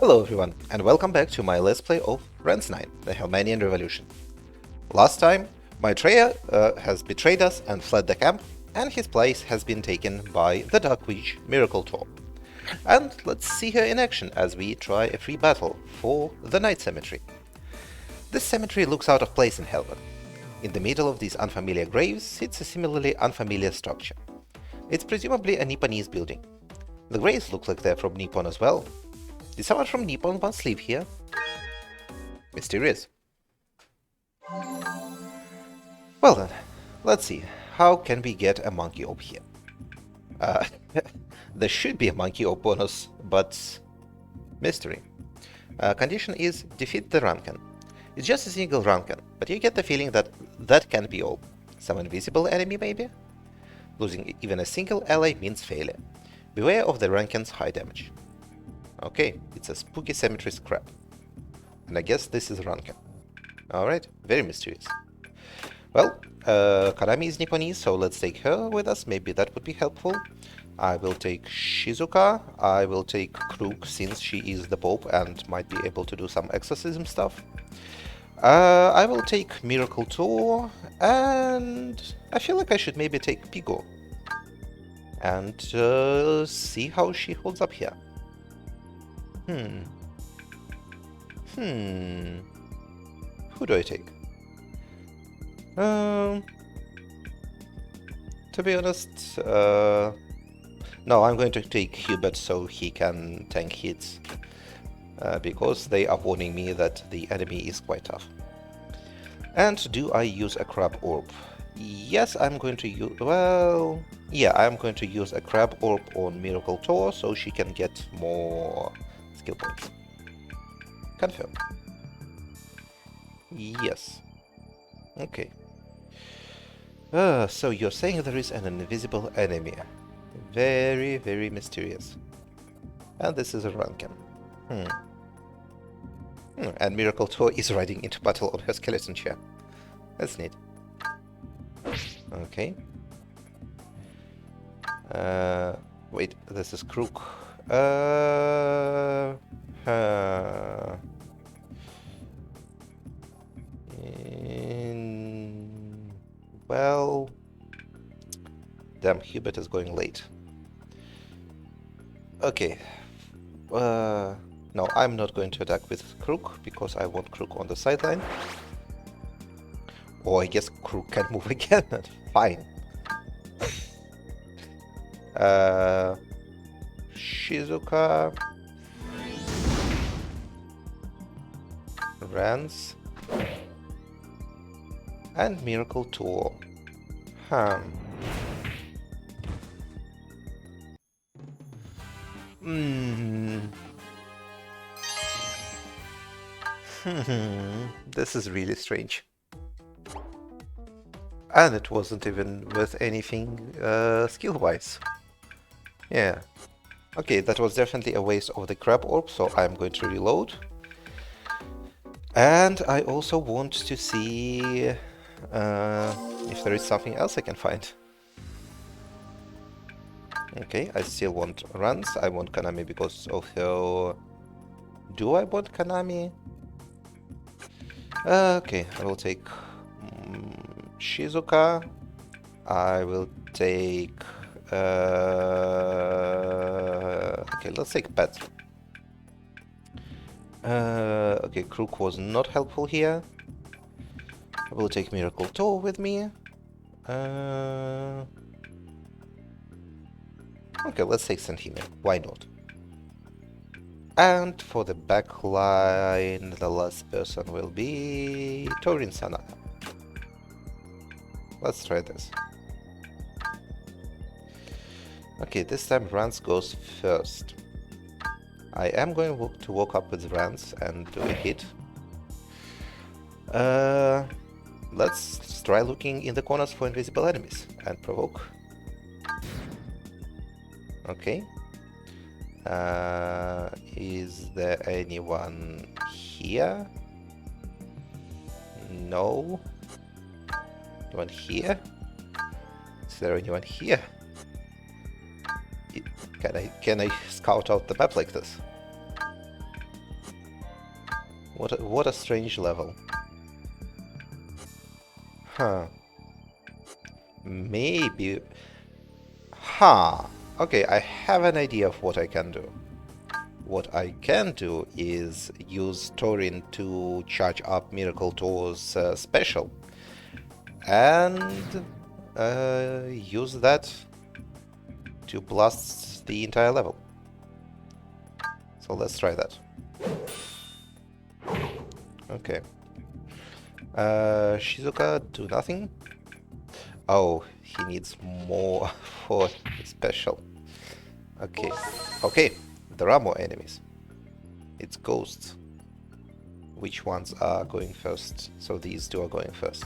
Hello everyone, and welcome back to my Let's Play of Rance IX, the Hellmanian Revolution. Last time, Maitreya has betrayed us and fled the camp, and his place has been taken by the Dark Witch Miracle Tor. And let's see her in action as we try a free battle for the Night Cemetery. This cemetery looks out of place in Helven. In the middle of these unfamiliar graves sits a similarly unfamiliar structure. It's presumably a Nipponese building. The graves look like they're from Nippon as well. Did someone from Nippon once live here? Mysterious. Well then, let's see. How can we get a monkey orb here? There should be a monkey orb bonus, but mystery. Condition is defeat the Ranken. It's just a single Ranken, but you get the feeling that that can't be all. Some invisible enemy maybe? Losing even a single ally means failure. Beware of the Ranken's high damage. Okay, it's a spooky cemetery scrap. And I guess this is Ranken. Alright, very mysterious. Well, Karami is Nipponese, so let's take her with us. Maybe that would be helpful. I will take Shizuka. I will take Kruk, since she is the Pope and might be able to do some exorcism stuff. I will take Miracle Tor, and I feel like I should maybe take Pigo. And see how she holds up here. Who do I take? To be honest, no, I'm going to take Hubert so he can tank hits. Because they are warning me that the enemy is quite tough. And do I use a crab orb? Yes, I'm going to use... well... yeah, I'm going to use a crab orb on Miracle Tor so she can get more skill points. Confirm. Yes. Okay. So you're saying there is an invisible enemy. Very, very mysterious. And this is a Ranken. And Miracle Tor is riding into battle on her skeleton chair. That's neat. Okay. Wait, this is Kruk. Well... damn, Hubert is going late. Okay. No, I'm not going to attack with Kruk, because I want Kruk on the sideline. Or I guess Kruk can move again. Fine. Shizuka. Rance. And Miracle Tor. This is really strange. And it wasn't even with anything skill-wise. Yeah. Okay, that was definitely a waste of the crab orb, so I'm going to reload. And I also want to see if there is something else I can find. Okay, I still want Rance. I want Kanami because of her... do I want Kanami? Okay, I will take Shizuka. I will take... okay, let's take Pet. Okay, Kruk was not helpful here. I will take Miracle Tor with me. Okay, let's take Sentinel. Why not? And for the back line, the last person will be Torin Sanada. Let's try this. Okay, this time Rance goes first. I am going to walk up with Rance and do a hit. Let's try looking in the corners for invisible enemies and provoke. Okay. Is there anyone here? No. Anyone here? Is there anyone here? Can I scout out the map like this? What a strange level. Huh. Maybe... Huh. Okay, I have an idea of what I can do. What I can do is use Thorin to charge up Miracle Tour's special. And use that to blast the entire level. So let's try that. Okay. Shizuka, do nothing. Oh, he needs more for special. Okay. Okay, there are more enemies. It's ghosts. Which ones are going first? So these two are going first.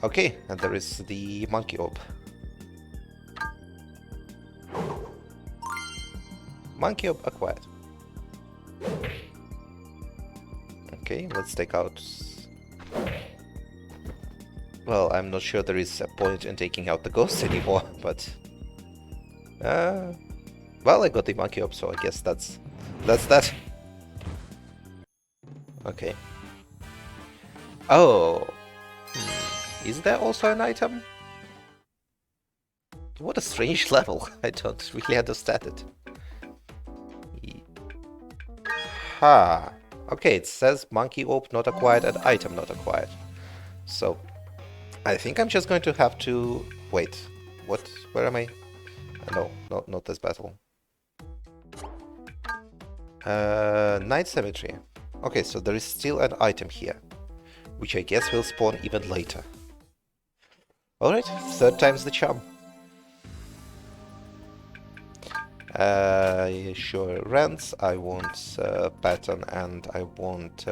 Okay, and there is the monkey orb. Monkey orb acquired. Okay, let's take out... Well, I'm not sure there is a point in taking out the ghost anymore, but... well, I got the monkey orb, so I guess that's that. Okay. Oh! Is there also an item? What a strange level. I don't really understand it. Ha! Okay, it says monkey orb not acquired and item not acquired. So, I think I'm just going to have to... Wait, what? Where am I? No, not this battle. Night Cemetery. Okay, so there is still an item here, which I guess will spawn even later. Alright, third time's the charm. Sure, Rance, I want Pattern, and I want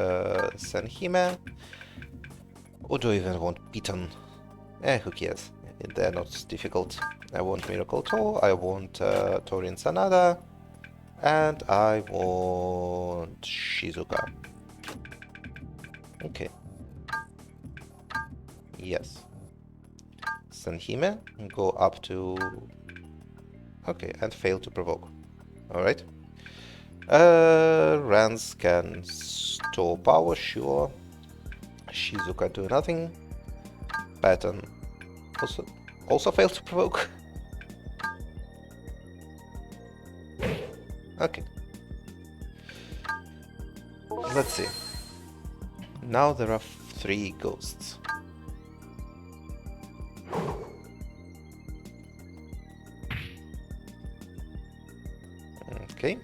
Senhime. Or do I even want Piton? Who cares? They're not difficult. I want Miracle Tour, I want Thorin Sanada, and I want Shizuka. Okay. Yes. Senhime, go up to... Okay, and fail to provoke. Alright. Rance can store power, sure. Shizuka do nothing. Pattern also fail to provoke. Okay. Let's see. Now there are 3 ghosts. Okay,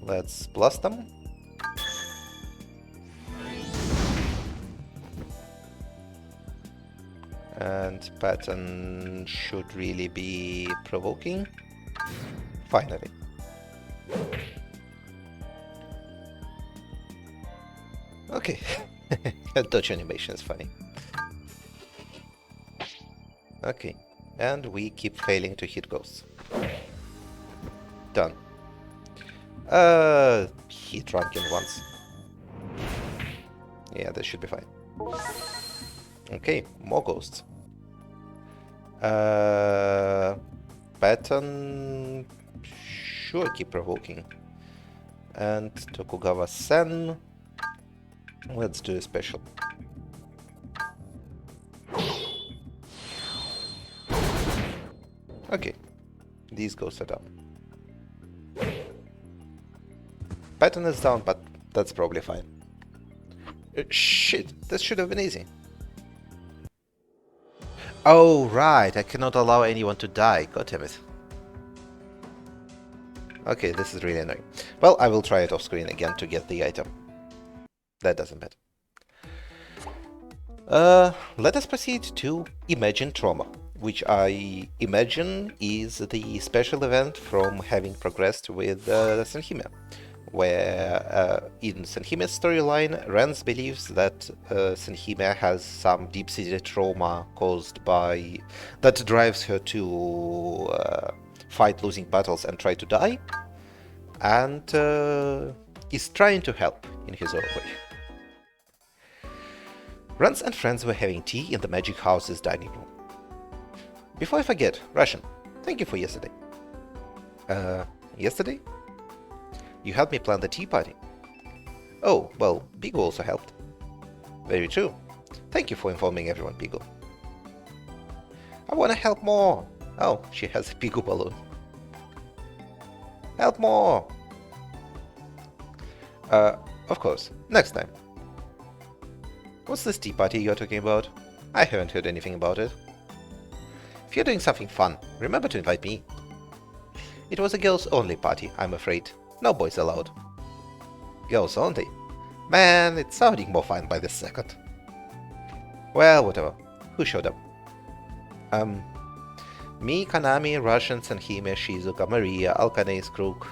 let's blast them. And Pattern should really be provoking. Finally. Okay, dodge animation is funny. Okay, and we keep failing to hit ghosts. Done. Hit Drunken once. Yeah, this should be fine. Okay, more ghosts. Pattern... Sure, keep provoking. And Tokugawa-sen... Let's do a special. Okay, these ghosts are down. Pattern is down, but that's probably fine. Shit, this should have been easy. Oh, right, I cannot allow anyone to die. God damn it. Okay, this is really annoying. Well, I will try it off screen again to get the item. That doesn't matter. Let us proceed to Imagine Trauma, which I imagine is the special event from having progressed with Senhime, where in Senhime's storyline, Rance believes that Senhime has some deep-seated trauma caused by... that drives her to fight losing battles and try to die, and is trying to help in his own way. Rance and friends were having tea in the Magic House's dining room. Before I forget, Russian, Thank you for yesterday. Yesterday? You helped me plan the tea party. Oh, well, Pigu also helped. Very true. Thank you for informing everyone, Pigu. I want to help more. Oh, she has a Pigu balloon. Help more! Of course, next time. What's this tea party you're talking about? I haven't heard anything about it. If you're doing something fun, remember to invite me. It was a girls-only party, I'm afraid. No boys allowed. Girls only? Man, it's sounding more fun by the second. Well, whatever. Who showed up? Me, Kanami, Russians, and Hime, Shizuka, Maria, Alkane's Crook.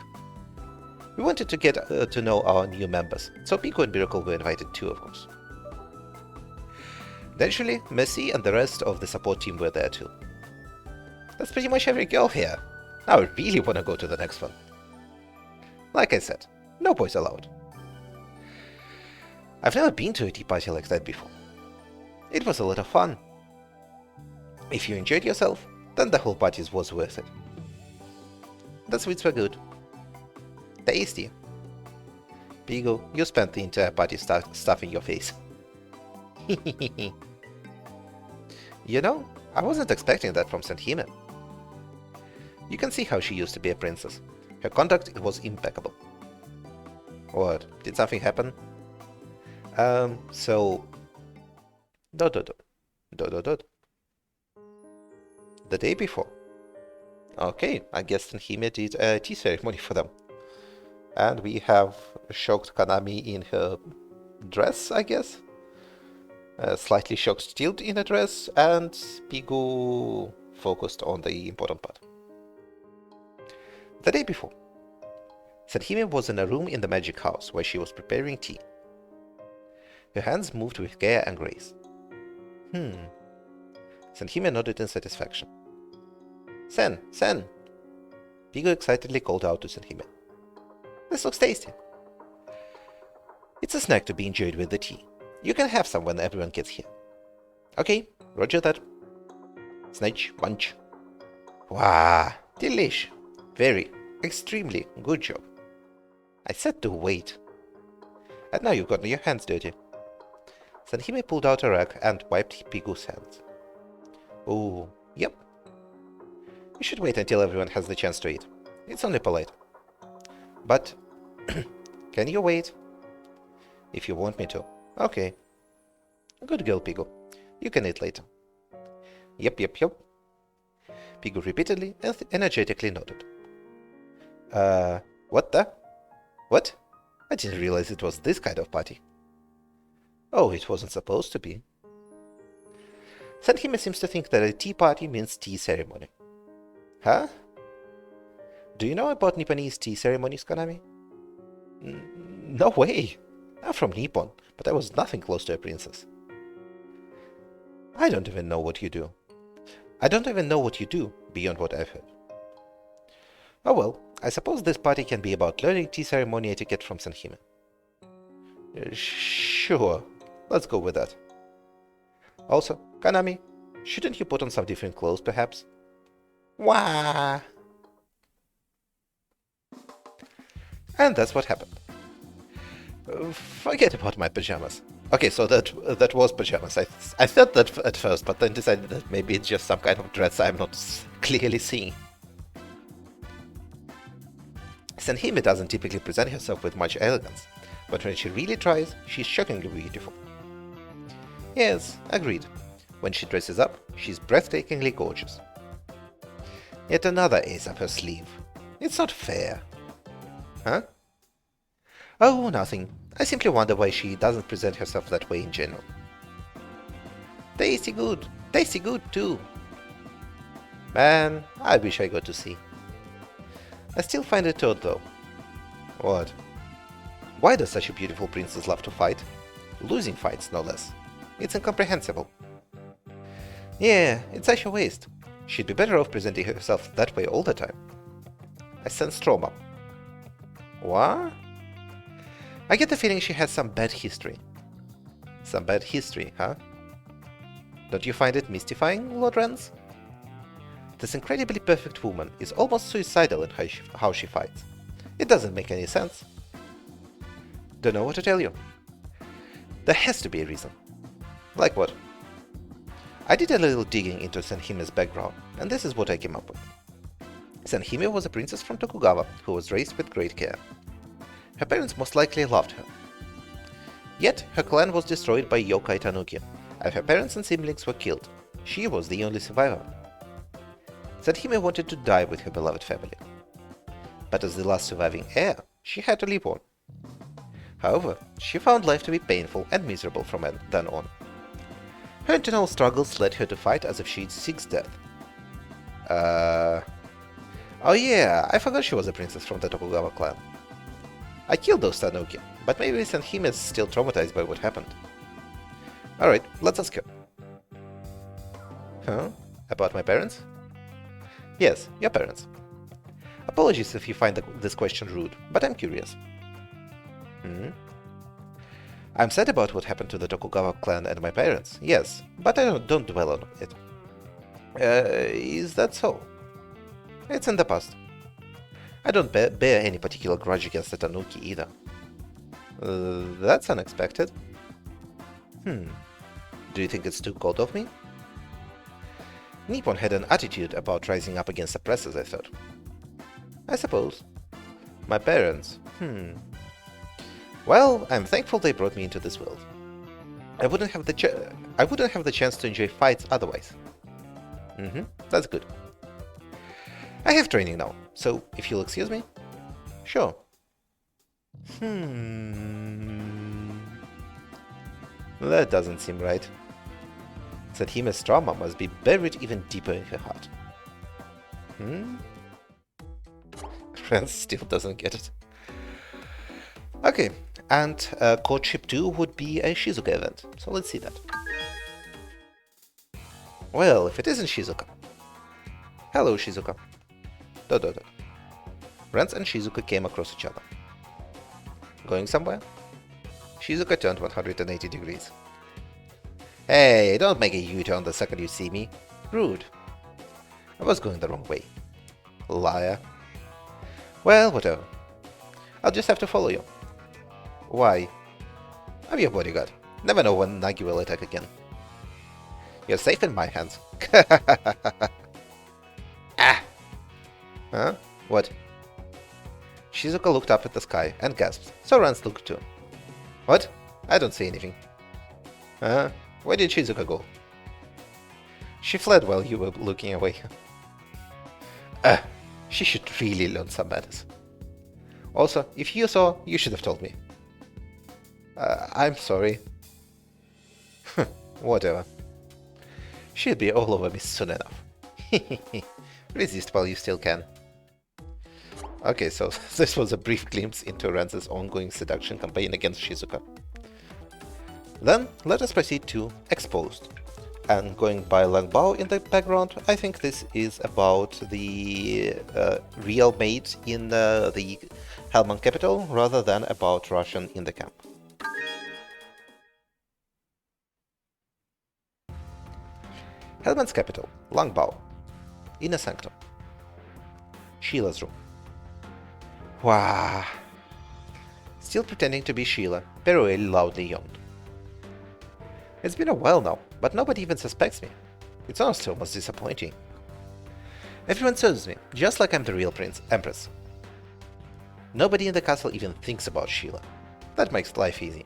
We wanted to get to know our new members, so Pico and Miracle were invited too, of course. Naturally, Messi and the rest of the support team were there too. That's pretty much every girl here. Now I really want to go to the next one. Like I said, no boys allowed. I've never been to a tea party like that before. It was a lot of fun. If you enjoyed yourself, then the whole party was worth it. The sweets were good. Tasty. Pigo, you spent the entire party stuffing your face. You know, I wasn't expecting that from Senhime. You can see how she used to be a princess. Her conduct was impeccable. What? Did something happen? So... The day before. Okay, I guess Senhime did a tea ceremony for them. And we have shocked Kanami in her dress, I guess. Slightly shocked Tilt in a dress, and Pigu focused on the important part. The day before, Senhime was in a room in the magic house where she was preparing tea. Her hands moved with care and grace. Senhime nodded in satisfaction. Sen! Pigu excitedly called out to Senhime. This looks tasty. It's a snack to be enjoyed with the tea. You can have some when everyone gets here. Okay, roger that. Snatch, munch. Wow, delish. Very, extremely good job. I said to wait. And now you've gotten your hands dirty. Senhime pulled out a rag and wiped Pigu's hands. Oh, yep. You should wait until everyone has the chance to eat. It's only polite. But, can you wait? If you want me to. Okay. Good girl, Pigu. You can eat later. Yep. Pigu repeatedly and energetically nodded. What the? What? I didn't realize it was this kind of party. Oh, it wasn't supposed to be. Senhime seems to think that a tea party means tea ceremony. Huh? Do you know about Nipponese tea ceremonies, Kanami? No way! I'm from Nippon, but I was nothing close to a princess. I don't even know what you do. I don't even know what you do, beyond what I've heard. Oh well, I suppose this party can be about learning tea ceremony etiquette from Senhime. Sure, let's go with that. Also, Kanami, shouldn't you put on some different clothes, perhaps? Wah! And that's what happened. Forget about my pajamas. Okay, so that was pajamas. I thought that at first, but then decided that maybe it's just some kind of dress I'm not clearly seeing. Senhime doesn't typically present herself with much elegance, but when she really tries, she's shockingly beautiful. Yes, agreed. When she dresses up, she's breathtakingly gorgeous. Yet another ace up her sleeve. It's not fair. Huh? Oh, nothing. I simply wonder why she doesn't present herself that way in general. Tasty good too. Man, I wish I got to see. I still find it odd though. What? Why does such a beautiful princess love to fight? Losing fights, no less. It's incomprehensible. Yeah, it's such a waste. She'd be better off presenting herself that way all the time. I sense trauma. What? I get the feeling she has some bad history. Some bad history, huh? Don't you find it mystifying, Lord Rance? This incredibly perfect woman is almost suicidal in how she fights. It doesn't make any sense. Don't know what to tell you. There has to be a reason. Like what? I did a little digging into Senhime's background, and this is what I came up with. Senhime was a princess from Tokugawa who was raised with great care. Her parents most likely loved her. Yet, her clan was destroyed by yokai tanuki, and her parents and siblings were killed. She was the only survivor. Senhime wanted to die with her beloved family. But as the last surviving heir, she had to live on. However, she found life to be painful and miserable from then on. Her internal struggles led her to fight as if she seeks death. Oh yeah, I forgot she was a princess from the Tokugawa clan. I killed those tanuki, but maybe Senhime is still traumatized by what happened. Alright, let's ask her. Huh? About my parents? Yes, your parents. Apologies if you find this question rude, but I'm curious. I'm sad about what happened to the Tokugawa clan and my parents, yes, but I don't dwell on it. Is that so? It's in the past. I don't bear any particular grudge against the tanuki either. That's unexpected. Do you think it's too cold of me? Nippon had an attitude about rising up against oppressors, I thought. I suppose. My parents, Well, I'm thankful they brought me into this world. I wouldn't have the chance to enjoy fights otherwise. That's good. I have training now, so if you'll excuse me? Sure. That doesn't seem right. Senhime's trauma must be buried even deeper in her heart. Rance still doesn't get it. Okay, and courtship 2 would be a Shizuka event, so let's see that. Well, if it isn't Shizuka. Hello, Shizuka. ... Rance and Shizuka came across each other. Going somewhere? Shizuka turned 180 degrees. Hey, don't make a U-turn the second you see me. Rude. I was going the wrong way. Liar. Well, whatever. I'll just have to follow you. Why? I'm your bodyguard. Never know when Nagi will attack again. You're safe in my hands. Ah! Huh? What? Shizuka looked up at the sky and gasped, so Rance looked too. What? I don't see anything. Huh? Where did Shizuka go? She fled while you were looking away. She should really learn some manners. Also, if you saw, you should have told me. I'm sorry. Whatever. She'll be all over me soon enough. Resist while you still can. Okay, so this was a brief glimpse into Rance's ongoing seduction campaign against Shizuka. Then, let us proceed to Exposed. And going by Langbao in the background, I think this is about the real maid in the Hellman capital, rather than about Russian in the camp. Hellman's capital, Langbao. Inner sanctum. Sheila's room. Wow. Still pretending to be Sheila, Peruel loudly yawned. It's been a while now, but nobody even suspects me. It's almost disappointing. Everyone serves me, just like I'm the real Empress. Nobody in the castle even thinks about Sheila. That makes life easy.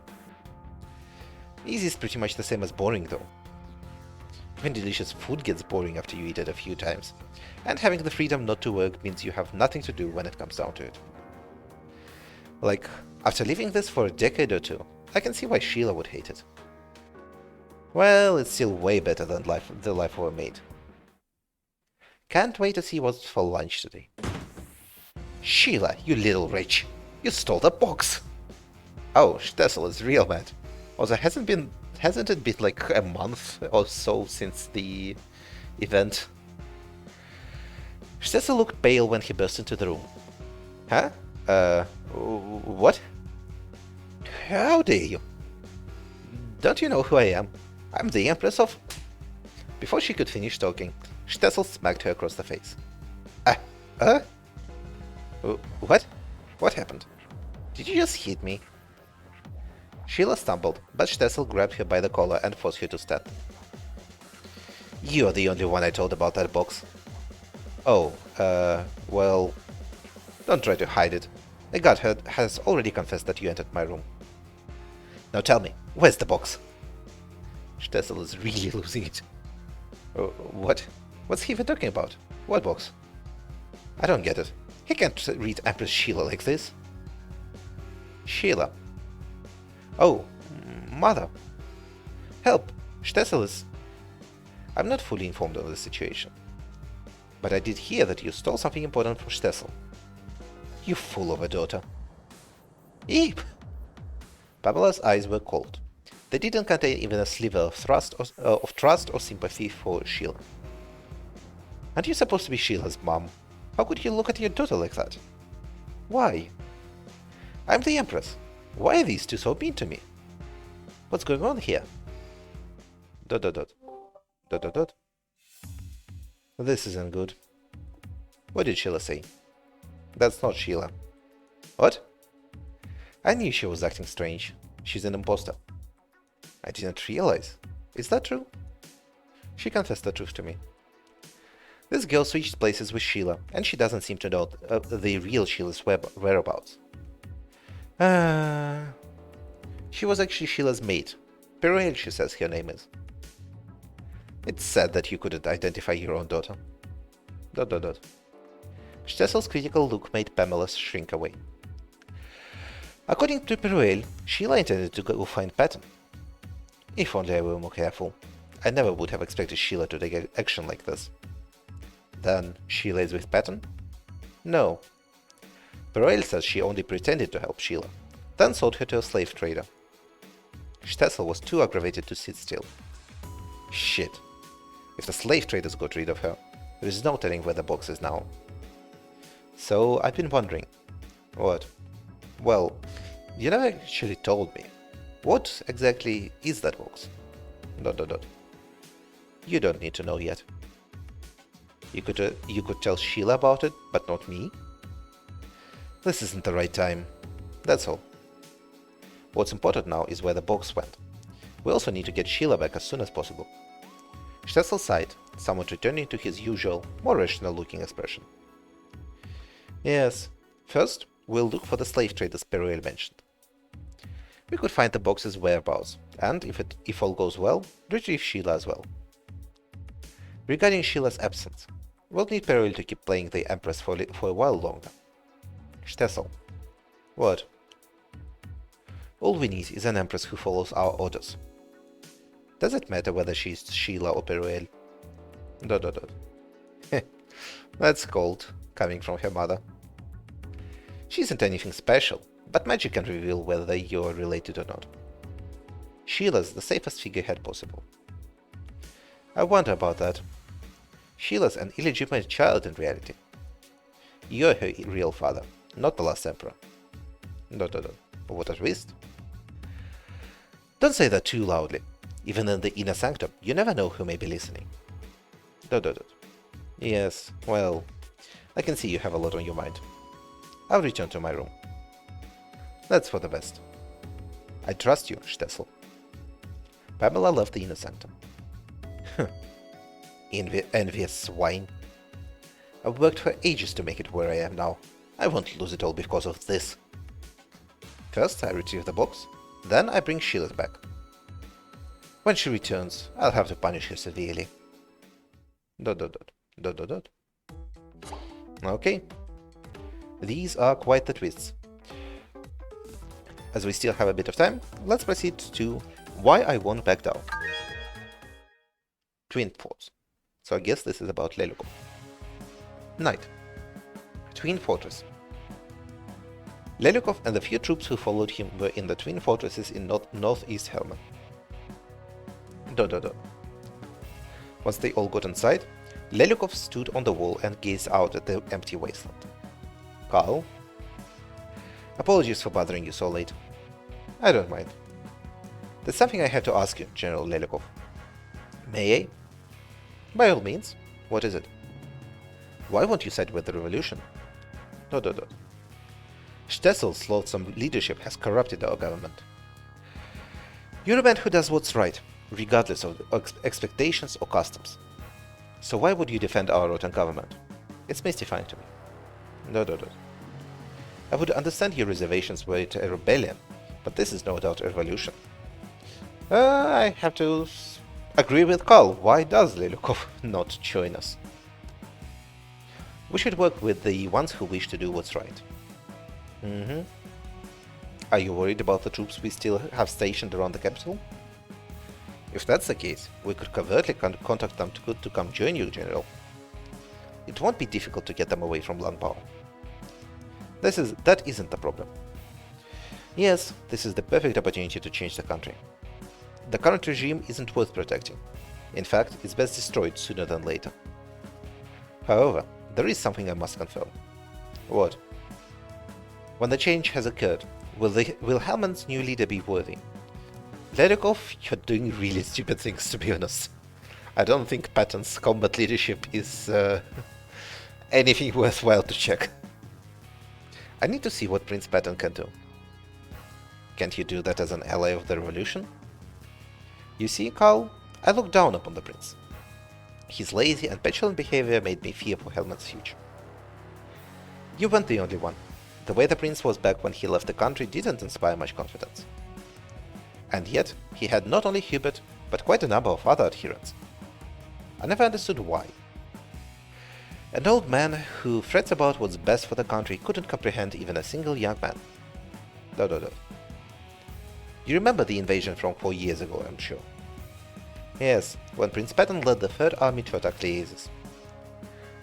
Easy is pretty much the same as boring, though. Even delicious food gets boring after you eat it a few times, and having the freedom not to work means you have nothing to do when it comes down to it. Like, after living this for a decade or two, I can see why Sheila would hate it. Well, it's still way better than the life of a maid. Can't wait to see what's for lunch today. Sheila, you little witch! You stole the box! Oh, Stessel is real mad. Also, hasn't it been like a month or so since the event? Stessel looked pale when he burst into the room. Huh? What? How dare you? Don't you know who I am? I'm the Empress of... Before she could finish talking, Stessel smacked her across the face. Uh? What? What happened? Did you just hit me? Sheila stumbled, but Stessel grabbed her by the collar and forced her to stand. You're the only one I told about that box. Oh, well... Don't try to hide it. The guard has already confessed that you entered my room. Now tell me, where's the box? Stessel is really losing it. What? What's he even talking about? What box? I don't get it. He can't read Empress Sheila like this. Sheila. Oh, mother. Help! Stessel is... I'm not fully informed of the situation. But I did hear that you stole something important for Stessel. You fool of a daughter. Eep! Pamela's eyes were cold. They didn't contain even a sliver of trust or sympathy for Sheila. Aren't you supposed to be Sheila's mom? How could you look at your daughter like that? Why? I'm the Empress. Why are these two so mean to me? What's going on here? ... This isn't good. What did Sheila say? That's not Sheila. What? I knew she was acting strange. She's an imposter. I didn't realize. Is that true? She confessed the truth to me. This girl switched places with Sheila, and she doesn't seem to know the real Sheila's whereabouts. She was actually Sheila's maid. Peruel, she says her name is. It's sad that you couldn't identify your own daughter. ... Stessel's critical look made Pamela shrink away. According to Peruel, Sheila intended to go find Patton. If only I were more careful. I never would have expected Sheila to take action like this. Then Sheila is with Patton? No. Peruel says she only pretended to help Sheila, then sold her to a slave trader. Stessel was too aggravated to sit still. Shit. If the slave traders got rid of her, there is no telling where the box is now. So I've been wondering. What? Well, you never actually told me. What exactly is that box? ... You don't need to know yet. You could tell Sheila about it, but not me? This isn't the right time. That's all. What's important now is where the box went. We also need to get Sheila back as soon as possible. Stessel sighed, somewhat returning to his usual, more rational-looking expression. Yes, first, we'll look for the slave traders Peruel mentioned. We could find the box's whereabouts, and, if all goes well, retrieve Sheila as well. Regarding Sheila's absence, we'll need Peruel to keep playing the Empress for a while longer. Stessel. What? All we need is an Empress who follows our orders. Does it matter whether she's Sheila or Peruel? ... That's cold, coming from her mother. She isn't anything special, but magic can reveal whether you're related or not. Sheila's the safest figurehead possible. I wonder about that. Sheila's an illegitimate child in reality. You're her real father, not the last emperor. ... What a twist. Don't say that too loudly. Even in the inner sanctum, you never know who may be listening. ... Yes, well, I can see you have a lot on your mind. I'll return to my room. That's for the best. I trust you, Stessel. Pamela left the inner sanctum. Envious swine. I've worked for ages to make it where I am now. I won't lose it all because of this. First, I retrieve the box, then I bring Sheila back. When she returns, I'll have to punish her severely. ... Okay. These are quite the twists. As we still have a bit of time, let's proceed to why I won't back down. Twin Forts. So I guess this is about Lelyukov. Night. Twin Fortress. Lelyukov and the few troops who followed him were in the Twin Fortresses in northeast Helmand. ... Once they all got inside, Lelyukov stood on the wall and gazed out at the empty wasteland. Carl? Apologies for bothering you so late. I don't mind. There's something I have to ask you, General Lelyukov. May I? By all means. What is it? Why won't you side with the revolution? No. Stessel's loathsome leadership has corrupted our government. You're a man who does what's right, regardless of expectations or customs. So why would you defend our rotten government? It's mystifying to me. No. I would understand your reservations were it a rebellion, but this is no doubt a revolution. I have to agree with Karl. Why does Lelyukov not join us? We should work with the ones who wish to do what's right. Are you worried about the troops we still have stationed around the capital? If that's the case, we could covertly contact them to come join you, General. It won't be difficult to get them away from Langpao. That isn't the problem. Yes, this is the perfect opportunity to change the country. The current regime isn't worth protecting. In fact, it's best destroyed sooner than later. However, there is something I must confirm. What? When the change has occurred, will Hellman's new leader be worthy? Lelyukov, you're doing really stupid things, to be honest. I don't think Patton's combat leadership is anything worthwhile to check. I need to see what Prince Patton can do. Can't you do that as an ally of the revolution? You see, Karl, I look down upon the prince. His lazy and petulant behavior made me fear for Hellman's future. You weren't the only one. The way the prince was back when he left the country didn't inspire much confidence. And yet, he had not only Hubert, but quite a number of other adherents. I never understood why. An old man who frets about what's best for the country couldn't comprehend even a single young man. No. You remember the invasion from 4 years ago, I'm sure. Yes, when Prince Patton led the Third Army to attack Liezes.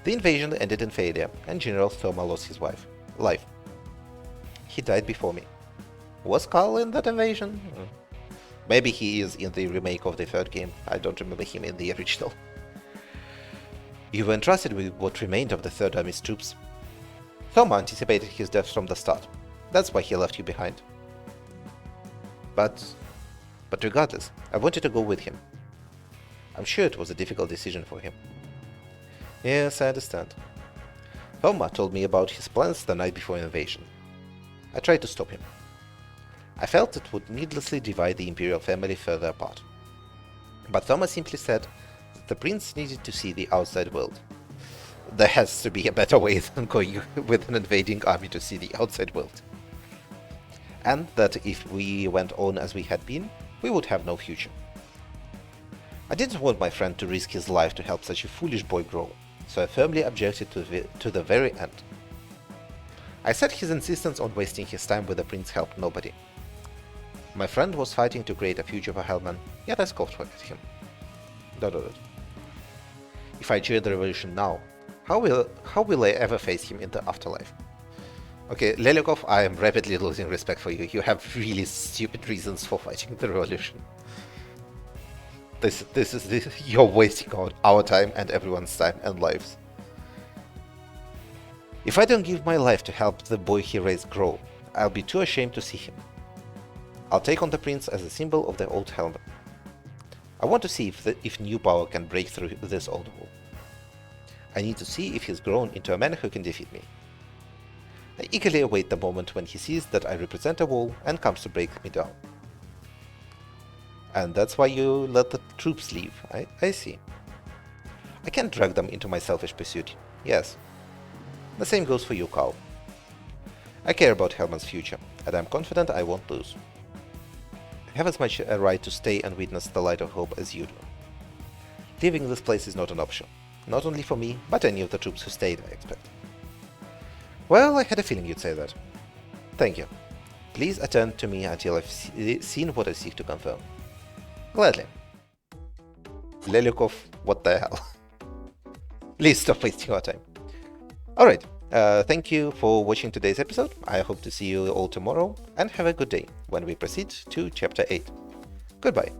The invasion ended in failure, and General Thoma lost his life. He died before me. Was Karl in that invasion? Maybe he is in the remake of the third game. I don't remember him in the original. You were entrusted with what remained of the Third Army's troops. Thoma anticipated his death from the start. That's why he left you behind. But regardless, I wanted to go with him. I'm sure it was a difficult decision for him. Yes, I understand. Thoma told me about his plans the night before invasion. I tried to stop him. I felt it would needlessly divide the imperial family further apart. But Thoma simply said that the prince needed to see the outside world. There has to be a better way than going with an invading army to see the outside world. And that if we went on as we had been, we would have no future. I didn't want my friend to risk his life to help such a foolish boy grow, so I firmly objected to the very end. I said his insistence on wasting his time with the prince helped nobody. My friend was fighting to create a future for Hellman, yet I scoffed at him. If I join the revolution now, how will I ever face him in the afterlife? Okay, Lelyukov, I am rapidly losing respect for you. You have really stupid reasons for fighting the revolution. You're wasting our time and everyone's time and lives. If I don't give my life to help the boy he raised grow, I'll be too ashamed to see him. I'll take on the prince as a symbol of the old Hellman. I want to see if new power can break through this old wall. I need to see if he's grown into a man who can defeat me. I eagerly await the moment when he sees that I represent a wall and comes to break me down. And that's why you let the troops leave, I see. I can't drag them into my selfish pursuit, yes. The same goes for you, Karl. I care about Hellman's future, and I'm confident I won't lose. I have as much a right to stay and witness the light of hope as you do. Leaving this place is not an option, not only for me, but any of the troops who stayed, I expect. Well, I had a feeling you'd say that. Thank you. Please attend to me until I've seen what I seek to confirm. Gladly. Lelyukov, what the hell? Please stop wasting our time. Alright, thank you for watching today's episode. I hope to see you all tomorrow, and have a good day when we proceed to Chapter 8. Goodbye.